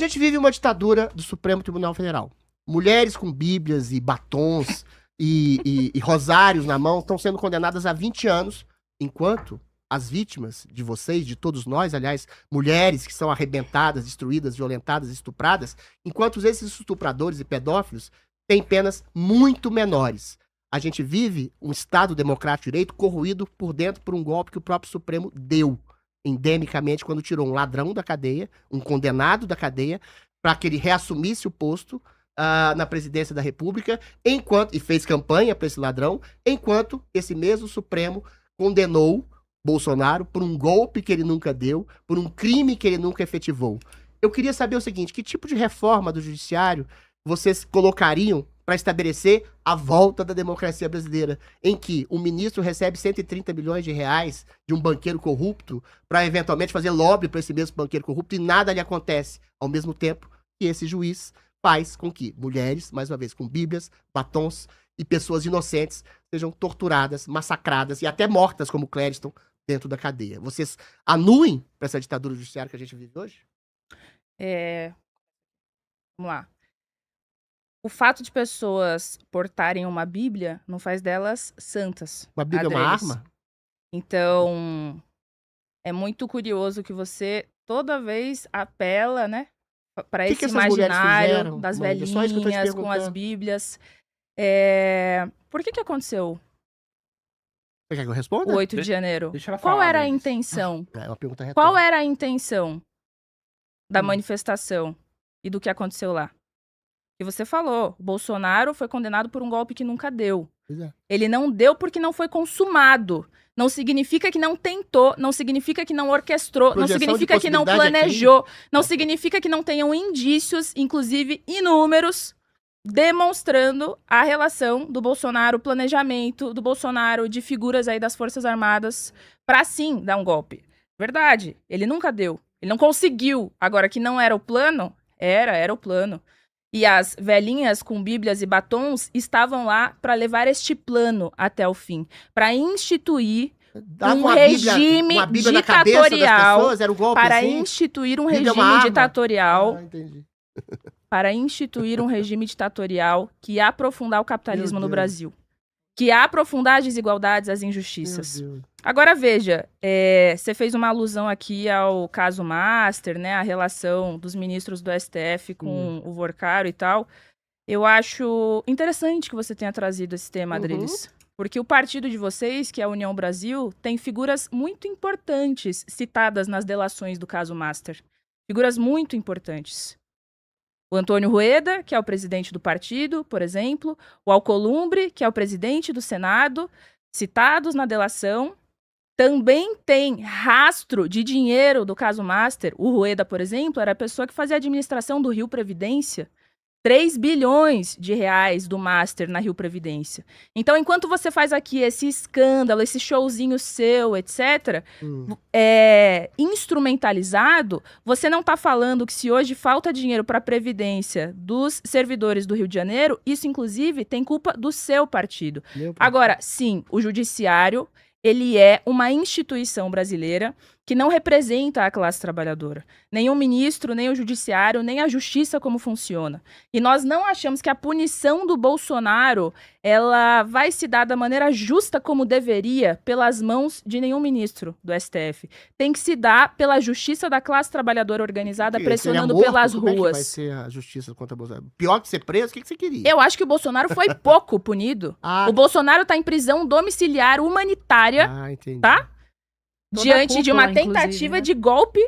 A gente vive uma ditadura do Supremo Tribunal Federal. Mulheres com bíblias e batons e rosários na mão estão sendo condenadas a 20 anos, enquanto as vítimas de vocês, de todos nós, aliás, mulheres que são arrebentadas, destruídas, violentadas, estupradas, enquanto esses estupradores e pedófilos têm penas muito menores. A gente vive um Estado democrático de direito corroído por dentro por um golpe que o próprio Supremo deu, endemicamente, quando tirou um ladrão da cadeia, um condenado da cadeia, para que ele reassumisse o posto na presidência da República, e fez campanha para esse ladrão, enquanto esse mesmo Supremo condenou Bolsonaro por um golpe que ele nunca deu, por um crime que ele nunca efetivou. Eu queria saber o seguinte, que tipo de reforma do judiciário vocês colocariam para estabelecer a volta da democracia brasileira, em que o ministro recebe 130 milhões de reais de um banqueiro corrupto para eventualmente fazer lobby para esse mesmo banqueiro corrupto e nada lhe acontece, ao mesmo tempo que esse juiz faz com que mulheres, mais uma vez, com bíblias, batons e pessoas inocentes sejam torturadas, massacradas e até mortas, como Clériston, dentro da cadeia. Vocês anuem para essa ditadura judiciária que a gente vive hoje? Vamos lá. O fato de pessoas portarem uma Bíblia não faz delas santas. Uma Bíblia é uma arma? Então, é muito curioso que você toda vez apela, né, para esse imaginário das velhinhas com as Bíblias. Por que aconteceu? Você quer que eu responda? O 8 de janeiro. Deixa ela falar. Qual era a intenção? É uma pergunta retórica. Qual era a intenção da manifestação e do que aconteceu lá? E você falou, o Bolsonaro foi condenado por um golpe que nunca deu. Ele não deu porque não foi consumado. Não significa que não tentou, não significa que não orquestrou, não significa que não planejou, não significa que não tenham indícios, inclusive inúmeros, demonstrando a relação do Bolsonaro, o planejamento do Bolsonaro, de figuras aí das Forças Armadas, para sim dar um golpe. Verdade, ele nunca deu. Ele não conseguiu. Agora, que não era o plano, era o plano. E as velhinhas com bíblias e batons estavam lá para levar este plano até o fim, para instituir um regime ditatorial, para instituir um regime ditatorial, para instituir um regime ditatorial que ia aprofundar o capitalismo no Brasil, que ia aprofundar as desigualdades, as injustiças. Agora veja, você fez uma alusão aqui ao caso Master, né, a relação dos ministros do STF com o Vorcaro e tal. Eu acho interessante que você tenha trazido esse tema, Adriles, porque o partido de vocês, que é a União Brasil, tem figuras muito importantes citadas nas delações do caso Master. Figuras muito importantes. O Antônio Rueda, que é o presidente do partido, por exemplo, o Alcolumbre, que é o presidente do Senado, citados na delação. Também tem rastro de dinheiro do caso Master. O Rueda, por exemplo, era a pessoa que fazia a administração do Rio Previdência. 3 bilhões de reais do Master na Rio Previdência. Então, enquanto você faz aqui esse escândalo, esse showzinho seu, etc., instrumentalizado, você não está falando que se hoje falta dinheiro para a Previdência dos servidores do Rio de Janeiro, isso, inclusive, tem culpa do seu partido. Agora, sim, o judiciário, ele é uma instituição brasileira que não representa a classe trabalhadora. Nem o ministro, nem o judiciário, nem a justiça como funciona. E nós não achamos que a punição do Bolsonaro ela vai se dar da maneira justa como deveria pelas mãos de nenhum ministro do STF. Tem que se dar pela justiça da classe trabalhadora organizada, pressionando pelas ruas. Como é que vai ser a justiça contra o Bolsonaro? Pior que ser preso? O que você queria? Eu acho que o Bolsonaro foi pouco punido. O Bolsonaro está em prisão domiciliar humanitária, tá? Diante de uma tentativa de golpe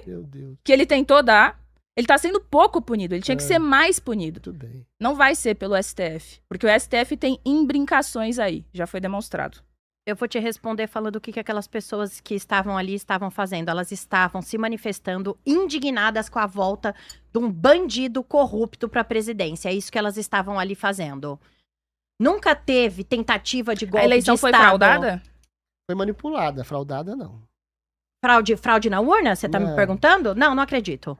que ele tentou dar. Ele tá sendo pouco punido, ele tinha que ser mais punido. Não vai ser pelo STF, porque o STF tem imbrincações aí, já foi demonstrado. Eu vou te responder falando o que aquelas pessoas que estavam ali estavam fazendo. Elas estavam se manifestando indignadas com a volta de um bandido corrupto para a presidência. É isso que elas estavam ali fazendo. Nunca teve tentativa de golpe de Estado. A eleição foi fraudada? Foi manipulada, fraudada não. Fraude na urna? Você tá me perguntando? Não, não acredito.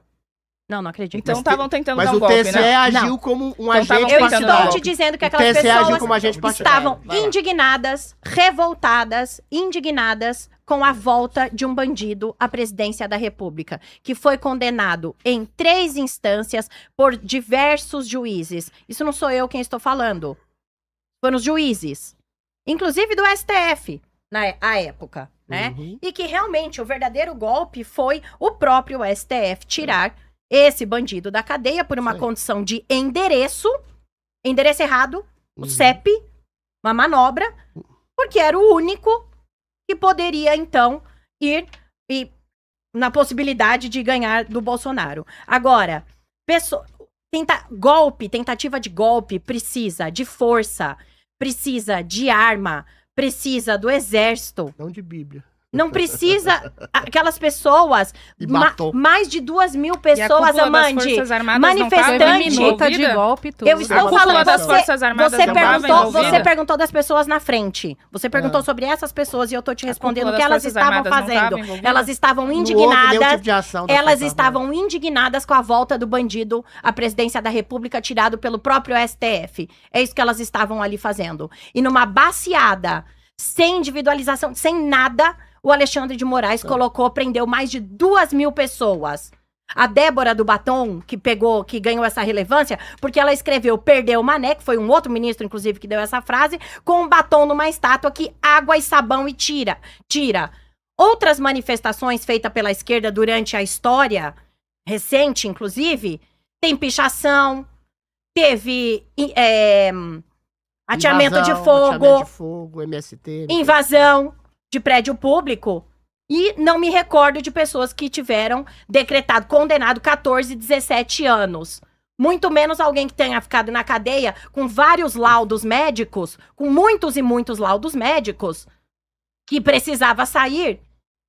Não acredito. Então estavam tentando dar um golpe, né? Mas o TSE agiu como um agente partidário. Eu estou te dizendo que aquelas pessoas estavam indignadas, revoltadas, indignadas com a volta de um bandido à presidência da República, que foi condenado em 3 instâncias por diversos juízes. Isso não sou eu quem estou falando. Foram os juízes, inclusive do STF, na época, né? E que realmente o verdadeiro golpe foi o próprio STF tirar esse bandido da cadeia por uma condição de endereço errado, o CEP, uma manobra, porque era o único que poderia, então, ir na possibilidade de ganhar do Bolsonaro. Agora, tentativa de golpe precisa de força, precisa de arma, precisa do exército. Não de Bíblia. Não precisa aquelas pessoas, mais de 2.000 pessoas, Amandi, manifestantes. De golpe, tudo. Eu estou falando, você perguntou das pessoas na frente. Você perguntou sobre essas pessoas e eu tô te respondendo o que elas estavam fazendo. Elas estavam indignadas. Elas estavam indignadas com a volta do bandido à presidência da República tirado pelo próprio STF. É isso que elas estavam ali fazendo. E numa baseada, sem individualização, sem nada, o Alexandre de Moraes prendeu mais de 2.000 pessoas. A Débora do Batom, que ganhou essa relevância, porque ela escreveu "perdeu o Mané", que foi um outro ministro, inclusive, que deu essa frase, com um batom numa estátua que água e sabão e tira. Outras manifestações feitas pela esquerda durante a história, recente, inclusive, tem pichação, teve ateamento de fogo, MST, invasão de prédio público, e não me recordo de pessoas que tiveram condenado 14, 17 anos. Muito menos alguém que tenha ficado na cadeia com vários laudos médicos, com muitos e muitos laudos médicos, que precisava sair,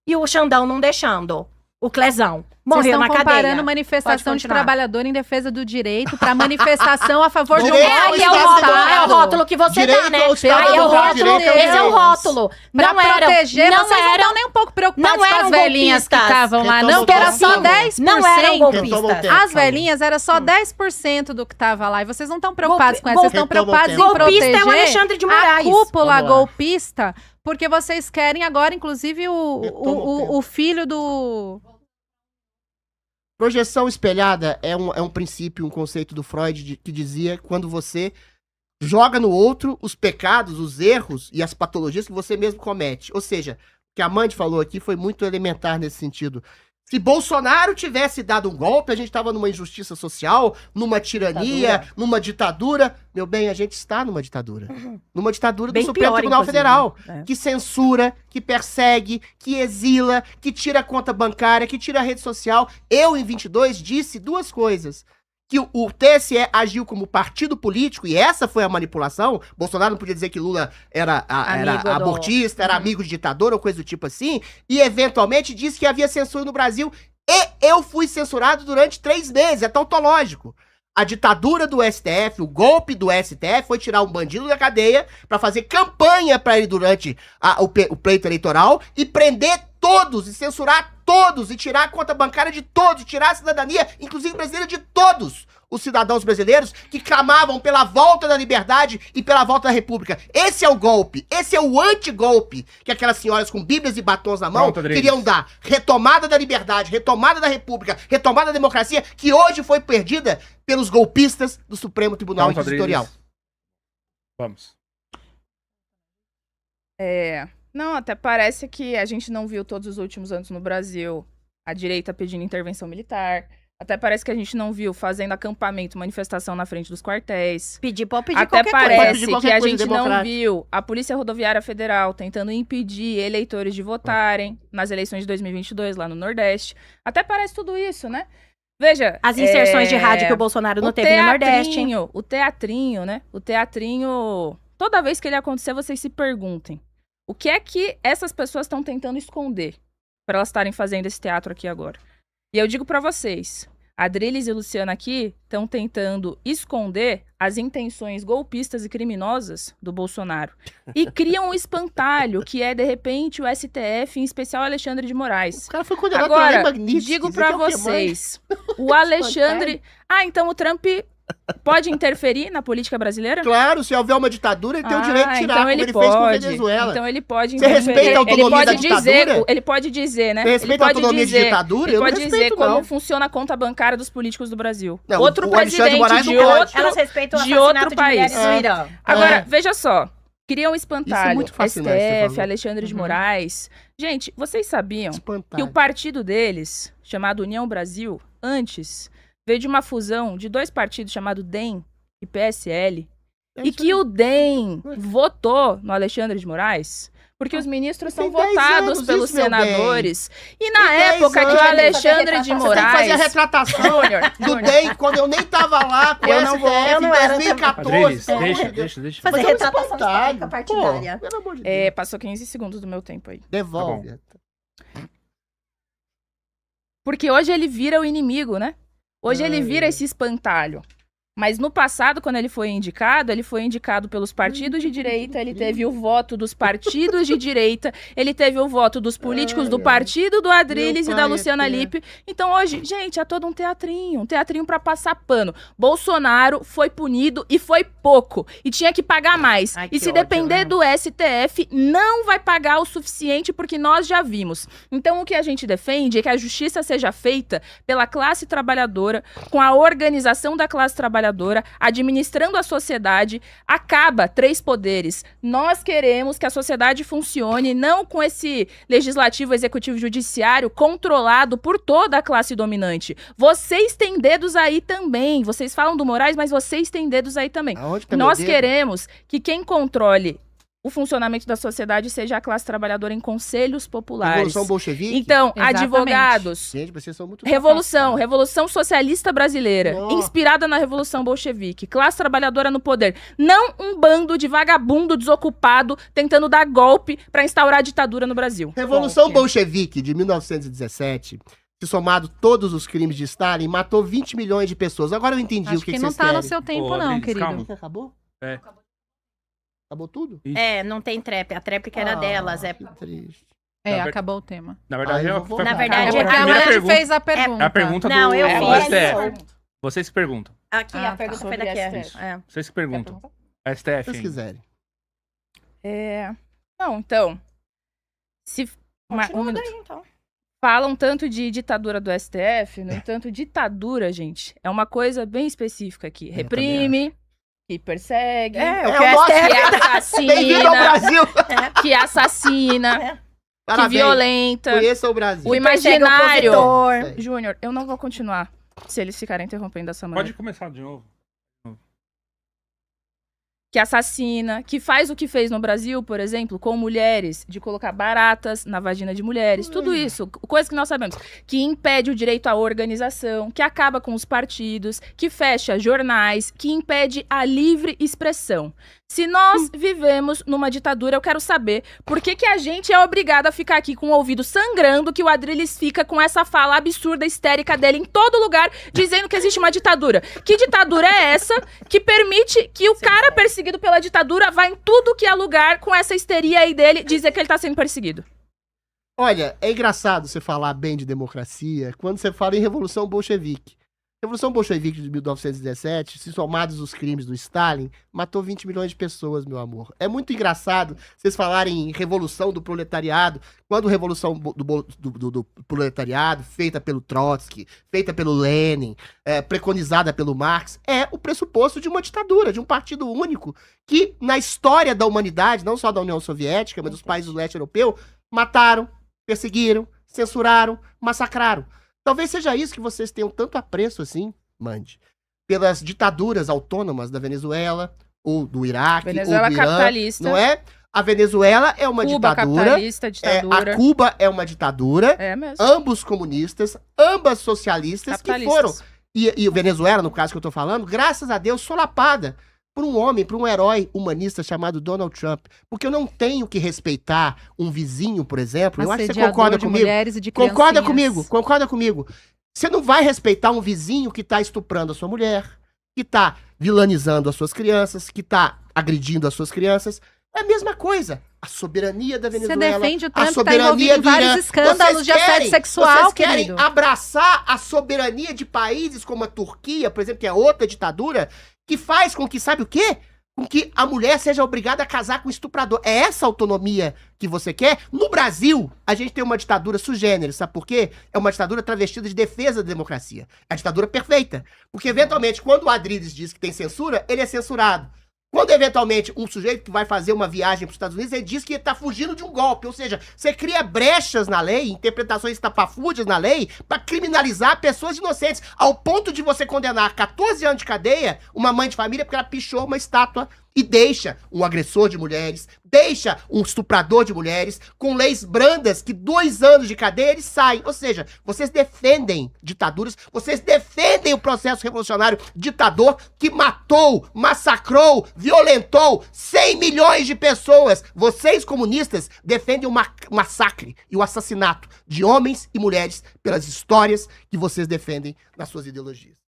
e o Xandão não deixando. O Clezão morreu na cadeia. Vocês estão comparando manifestação de trabalhador em defesa do direito para manifestação a favor de um golpe. Aí é o rótulo que você dá, né? Aí é o rótulo, esse é o rótulo. Pra proteger, vocês não estão nem um pouco preocupados com as velhinhas que estavam lá, não, que era só 10%. Não eram golpistas. As velhinhas era só 10% do que estava lá. E vocês não estão preocupados com isso, vocês estão preocupados em proteger golpista é o Alexandre de Moraes. A cúpula golpista, porque vocês querem agora, inclusive, o filho do... Projeção espelhada é um princípio, um conceito do Freud que dizia quando você joga no outro os pecados, os erros e as patologias que você mesmo comete. Ou seja, o que a Amandi falou aqui foi muito elementar nesse sentido. Se Bolsonaro tivesse dado um golpe, a gente estava numa injustiça social, numa tirania, numa ditadura. Meu bem, a gente está numa ditadura. Numa ditadura do Supremo Tribunal Federal. Que censura, que persegue, que exila, que tira a conta bancária, que tira a rede social. Eu, em 22, disse 2 coisas. Que o TSE agiu como partido político, e essa foi a manipulação. Bolsonaro não podia dizer que Lula era abortista, era amigo de ditador ou coisa do tipo assim, e eventualmente disse que havia censura no Brasil, e eu fui censurado durante 3 meses, é tautológico. A ditadura do STF, o golpe do STF foi tirar um bandido da cadeia pra fazer campanha pra ele durante o pleito eleitoral e prender todos, e censurar todos, e tirar a conta bancária de todos, e tirar a cidadania, inclusive brasileira, de todos os cidadãos brasileiros que clamavam pela volta da liberdade e pela volta da república. Esse é o golpe, esse é o antigolpe que aquelas senhoras com bíblias e batons na mão queriam dar. Retomada da liberdade, retomada da república, retomada da democracia, que hoje foi perdida pelos golpistas do Supremo Tribunal Inquisitorial. Vamos. Não, até parece que a gente não viu todos os últimos anos no Brasil a direita pedindo intervenção militar. Até parece que a gente não viu fazendo acampamento, manifestação na frente dos quartéis. Pedir qualquer coisa. Até parece que a gente não viu a Polícia Rodoviária Federal tentando impedir eleitores de votarem nas eleições de 2022 lá no Nordeste. Até parece tudo isso, né? Veja... As inserções de rádio que o Bolsonaro não teve no Nordeste. O teatrinho, né? O teatrinho... Toda vez que ele acontecer, vocês se perguntem. O que é que essas pessoas estão tentando esconder para elas estarem fazendo esse teatro aqui agora? E eu digo para vocês, a Adriles e a Luciana aqui estão tentando esconder as intenções golpistas e criminosas do Bolsonaro. E criam um espantalho, que é, de repente, o STF, em especial o Alexandre de Moraes. O cara foi condenado agora, digo para vocês, o Alexandre... então o Trump pode interferir na política brasileira? Claro, se houver uma ditadura, ele tem o direito de tirar, então como ele ele pode. fez com a Venezuela. Então ele pode Você respeita a autonomia da ditadura? Ele pode dizer, né? Você respeita a autonomia de ditadura? Ele Eu não pode dizer respeito, como não. funciona a conta bancária dos políticos do Brasil. Não, outro o Alexandre de presidente Moraes de não pode. outro, Elas respeitam o de assassinato outro de país. mulheres no Irã. Agora, veja só. Cria um Isso é espantalho. muito fascinante, você STF, falou. Alexandre de Moraes. Gente, vocês sabiam que Espantalho. o partido deles, chamado União Brasil, antes veio de uma fusão de 2 partidos chamados DEM e PSL, e que o DEM votou no Alexandre de Moraes, porque os ministros Tem são 10 votados anos pelos isso, meu bem. senadores. E na Tem 10 época que o anos. Alexandre de Você tem que Moraes... fazer a retratação do DEM, quando eu nem tava lá com Eu o não vou, STF eu não em era 2014. Adriles, deixa. Fazer Mas é um retratação espantalho. histórica partidária. Pô, pelo amor de Deus. passou 15 segundos do meu tempo aí. Devolve. Porque hoje ele vira o inimigo, né? Hoje ele vira esse espantalho. Mas no passado, quando ele foi indicado pelos partidos de direita, ele teve o voto dos partidos de direita, ele teve o voto dos políticos do partido do Adriles e da Luciana Lippe. Então hoje, gente, é todo um teatrinho pra passar pano. Bolsonaro foi punido e foi pouco, e tinha que pagar mais. Ai, E que se ódio, depender né? do STF, não vai pagar o suficiente, porque nós já vimos. Então o que a gente defende é que a justiça seja feita pela classe trabalhadora, com a organização da classe trabalhadora, administrando a sociedade. Acaba 3 poderes. Nós queremos que a sociedade funcione não com esse legislativo, executivo, judiciário controlado por toda a classe dominante. Vocês têm dedos aí também. Vocês falam do Moraes, mas vocês têm dedos aí também. Aonde tá Nós meu dedo? queremos que quem controle o funcionamento da sociedade seja a classe trabalhadora em conselhos populares. Revolução bolchevique? Então, Exatamente. advogados, Gente, vocês são muito Revolução Socialista Brasileira, Nossa. inspirada na Revolução Bolchevique, classe trabalhadora no poder, não um bando de vagabundo desocupado tentando dar golpe pra instaurar a ditadura no Brasil. Revolução bolchevique de 1917, se somado todos os crimes de Stalin, matou 20 milhões de pessoas. Agora eu entendi Acho o que que vocês não tá querem. no seu tempo, Ô, não, Adriles, querido. calma. Acabou? É. Acabou tudo? É, não tem trap. A tréplica era delas. Que triste. É, Na ver- acabou o tema. Na verdade, eu vou foi- voltar. Na verdade, É a porque a primeira Led pergunta. fez a pergunta. É a pergunta Não, do, eu do fiz. STF. Vocês que perguntam. Aqui, Ah, a pergunta tá. foi daqui. Sobre Isso. É. Vocês que perguntam. Se STF. vocês hein? quiserem. Não, então, se Continua daí, então. falam tanto de ditadura do STF, no entanto, ditadura, gente, é uma coisa bem específica aqui. Reprime, que persegue, É, o É que o o nosso- STF Bem-vindo ao assassina, Brasil! que assassina, que Parabéns. violenta. Conheça o Brasil. O imaginário. opositor. Júnior, eu não vou continuar se eles ficarem interrompendo dessa maneira. Pode começar de novo. Que assassina, que faz o que fez no Brasil, por exemplo, com mulheres, de colocar baratas na vagina de mulheres, tudo isso, coisa que nós sabemos, que impede o direito à organização, que acaba com os partidos, que fecha jornais, que impede a livre expressão. Se nós vivemos numa ditadura, eu quero saber por que que a gente é obrigado a ficar aqui com o ouvido sangrando, que o Adriles fica com essa fala absurda, histérica dele em todo lugar, dizendo que existe uma ditadura. Que ditadura é essa que permite que o cara perseguido pela ditadura vá em tudo que é lugar com essa histeria aí dele dizer que ele tá sendo perseguido? Olha, é engraçado você falar bem de democracia quando você fala em Revolução Bolchevique. Revolução Bolchevique de 1917, se somados os crimes do Stalin, matou 20 milhões de pessoas, meu amor. É muito engraçado vocês falarem em Revolução do Proletariado, quando a Revolução do Proletariado, feita pelo Trotsky, feita pelo Lenin, preconizada pelo Marx, é o pressuposto de uma ditadura, de um partido único, que na história da humanidade, não só da União Soviética, mas dos países do leste europeu, mataram, perseguiram, censuraram, massacraram. Talvez seja isso que vocês tenham tanto apreço assim, Mandy, pelas ditaduras autônomas da Venezuela, ou do Iraque, Venezuela ou do Irã, capitalista. não é? A Venezuela é uma Cuba ditadura, capitalista, ditadura. a Cuba é uma ditadura, É mesmo. ambos comunistas, ambas socialistas, que foram, Capitalistas. e o Venezuela, no caso que eu tô falando, graças a Deus, solapada por um homem, por um herói humanista chamado Donald Trump. Porque eu não tenho que respeitar um vizinho, por exemplo. Eu acho que você Assediador concorda de comigo. mulheres e de Concorda criancinhas. concorda comigo. Você não vai respeitar um vizinho que tá estuprando a sua mulher, que tá vilanizando as suas crianças, que tá agredindo as suas crianças. É a mesma coisa. A soberania da Você Venezuela. defende o a Trump que tá soberania envolvido em do Irã. vários escândalos Vocês de assédio querem- sexual, Vocês querem querido. abraçar a soberania de países como a Turquia, por exemplo, que é outra ditadura, que faz com que, sabe o quê? Com que a mulher seja obrigada a casar com o estuprador. É essa autonomia que você quer? No Brasil, a gente tem uma ditadura sugênere, sabe por quê? É uma ditadura travestida de defesa da democracia. É a ditadura perfeita. Porque, eventualmente, quando o Adriles diz que tem censura, ele é censurado. Quando, eventualmente, um sujeito que vai fazer uma viagem para os Estados Unidos, ele diz que ele está fugindo de um golpe. Ou seja, você cria brechas na lei, interpretações estapafúrdias na lei, para criminalizar pessoas inocentes, ao ponto de você condenar 14 anos de cadeia uma mãe de família porque ela pichou uma estátua e deixa um agressor de mulheres, deixa um estuprador de mulheres, com leis brandas que 2 anos de cadeia eles saem. Ou seja, vocês defendem ditaduras, vocês defendem o processo revolucionário ditador que matou, massacrou, violentou 100 milhões de pessoas. Vocês, comunistas, defendem o massacre e o assassinato de homens e mulheres pelas histórias que vocês defendem nas suas ideologias.